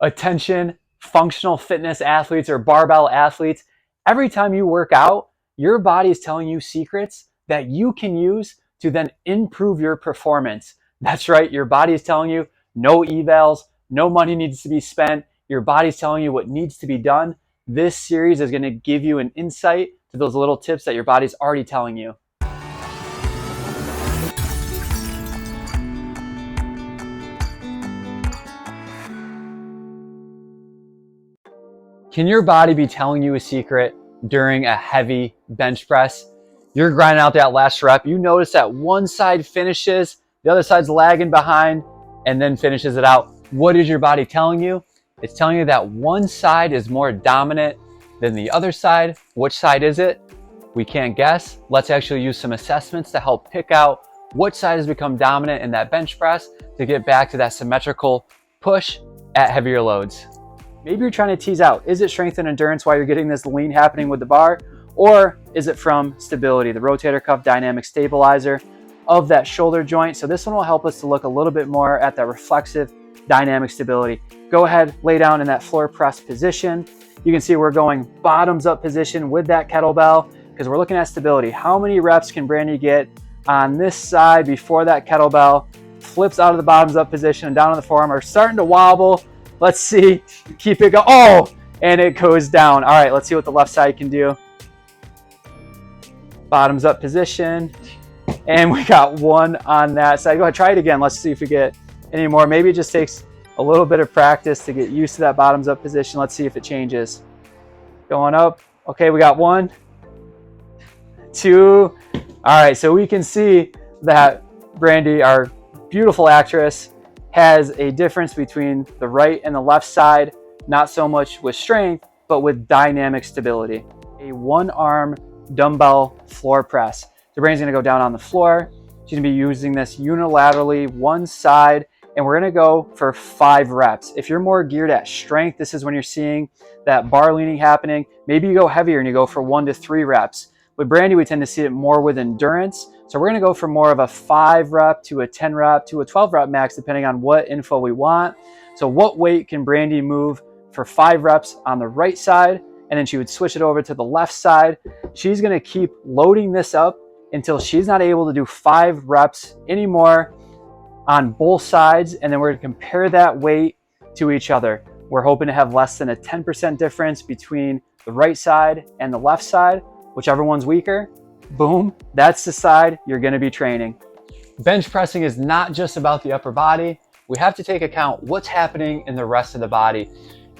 Attention, functional fitness athletes or barbell athletes. Every time you work out, your body is telling you secrets that you can use to then improve your performance. That's right, your body is telling you no evals, no money needs to be spent. Your body's telling you what needs to be done. This series is going to give you an insight to those little tips that your body's already telling you. Can your body be telling you a secret during a heavy bench press? You're grinding out that last rep. You notice that one side finishes, the other side's lagging behind, and then finishes it out. What is your body telling you? It's telling you that one side is more dominant than the other side. Which side is it? We can't guess. Let's actually use some assessments to help pick out which side has become dominant in that bench press to get back to that symmetrical push at heavier loads. Maybe you're trying to tease out, is it strength and endurance while you're getting this lean happening with the bar? Or is it from stability, the rotator cuff dynamic stabilizer of that shoulder joint? So this one will help us to look a little bit more at that reflexive dynamic stability. Go ahead, lay down in that floor press position. You can see we're going bottoms up position with that kettlebell because we're looking at stability. How many reps can Brandy get on this side before that kettlebell flips out of the bottoms up position and down on the forearm are starting to wobble? Let's see, keep it going. Oh, and it goes down. All right, let's see what the left side can do. Bottoms up position. And we got one on that side. Go ahead, try it again. Let's see if we get any more. Maybe it just takes a little bit of practice to get used to that bottoms up position. Let's see if it changes. Going up. Okay, we got 1, 2. All right, so we can see that Brandy, our beautiful actress, has a difference between the right and the left side, not so much with strength, but with dynamic stability. A one-arm dumbbell floor press. The Brandy's gonna go down on the floor. She's gonna be using this unilaterally, one side, and we're gonna go for 5 reps. If you're more geared at strength, this is when you're seeing that bar leaning happening. Maybe you go heavier and you go for 1 to 3 reps. With Brandy, we tend to see it more with endurance. So we're gonna go for more of a 5 rep to a 10 rep to a 12 rep max, depending on what info we want. So what weight can Brandy move for 5 reps on the right side? And then she would switch it over to the left side. She's gonna keep loading this up until she's not able to do 5 reps anymore on both sides. And then we're gonna compare that weight to each other. We're hoping to have less than a 10% difference between the right side and the left side. Whichever one's weaker, boom, that's the side you're gonna be training. Bench pressing is not just about the upper body. We have to take account what's happening in the rest of the body.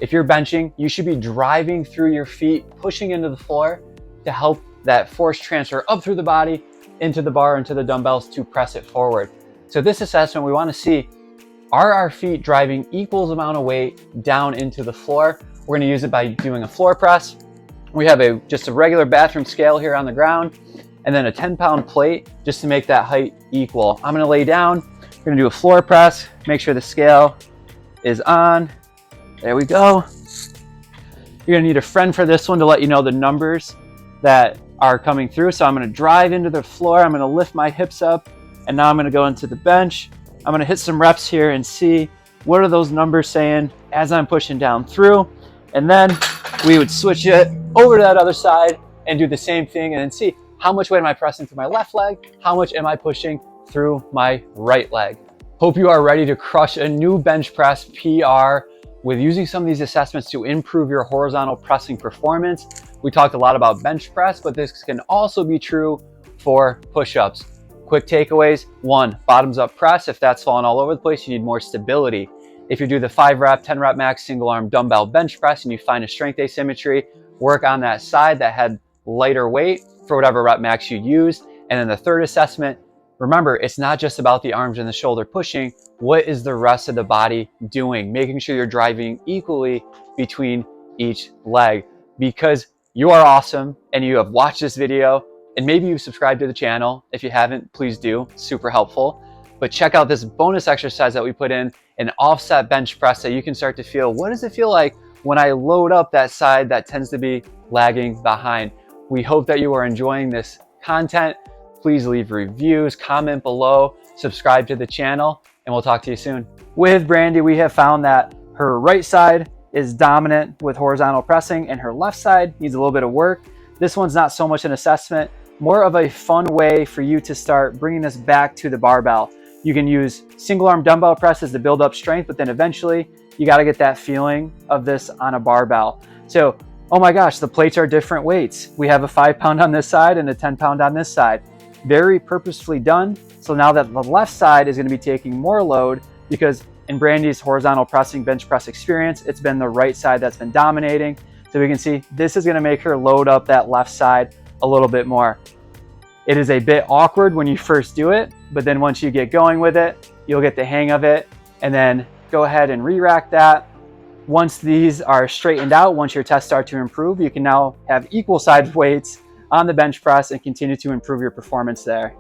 If you're benching, you should be driving through your feet, pushing into the floor to help that force transfer up through the body, into the bar, into the dumbbells to press it forward. So this assessment, we wanna see, are our feet driving equal amount of weight down into the floor? We're gonna use it by doing a floor press. We have just a regular bathroom scale here on the ground, and then a 10-pound plate just to make that height equal. I'm gonna lay down, we're gonna do a floor press, make sure the scale is on. There we go. You're gonna need a friend for this one to let you know the numbers that are coming through. So I'm gonna drive into the floor, I'm gonna lift my hips up, and now I'm gonna go into the bench. I'm gonna hit some reps here and see what are those numbers saying as I'm pushing down through. And then we would switch it over to that other side and do the same thing and then see how much weight am I pressing through my left leg, how much am I pushing through my right leg. Hope you are ready to crush a new bench press PR with using some of these assessments to improve your horizontal pressing performance. We talked a lot about bench press, but this can also be true for push-ups. Quick takeaways: 1, bottoms up press. If that's falling all over the place, you need more stability. If you do the 5 rep, 10 rep max single arm dumbbell bench press and you find a strength asymmetry, work on that side that had lighter weight for whatever rep max you used. And then the third assessment, remember, it's not just about the arms and the shoulder pushing. What is the rest of the body doing? Making sure you're driving equally between each leg, because you are awesome and you have watched this video and maybe you've subscribed to the channel. If you haven't, please do, super helpful. But check out this bonus exercise that we put in, an offset bench press, so you can start to feel, what does it feel like when I load up that side that tends to be lagging behind? We hope that you are enjoying this content. Please leave reviews, comment below, subscribe to the channel, and we'll talk to you soon. With Brandy, we have found that her right side is dominant with horizontal pressing and her left side needs a little bit of work. This one's not so much an assessment, more of a fun way for you to start bringing this back to the barbell. You can use single arm dumbbell presses to build up strength, but then eventually you got to get that feeling of this on a barbell. So, oh my gosh, the plates are different weights. We have a 5 pound on this side and a 10 pound on this side. Very purposefully done. So now that the left side is going to be taking more load, because in Brandy's horizontal pressing bench press experience, it's been the right side that's been dominating. So we can see this is going to make her load up that left side a little bit more. It is a bit awkward when you first do it, but then once you get going with it, you'll get the hang of it, and then go ahead and re-rack that. Once these are straightened out, once your tests start to improve, you can now have equal sized weights on the bench press and continue to improve your performance there.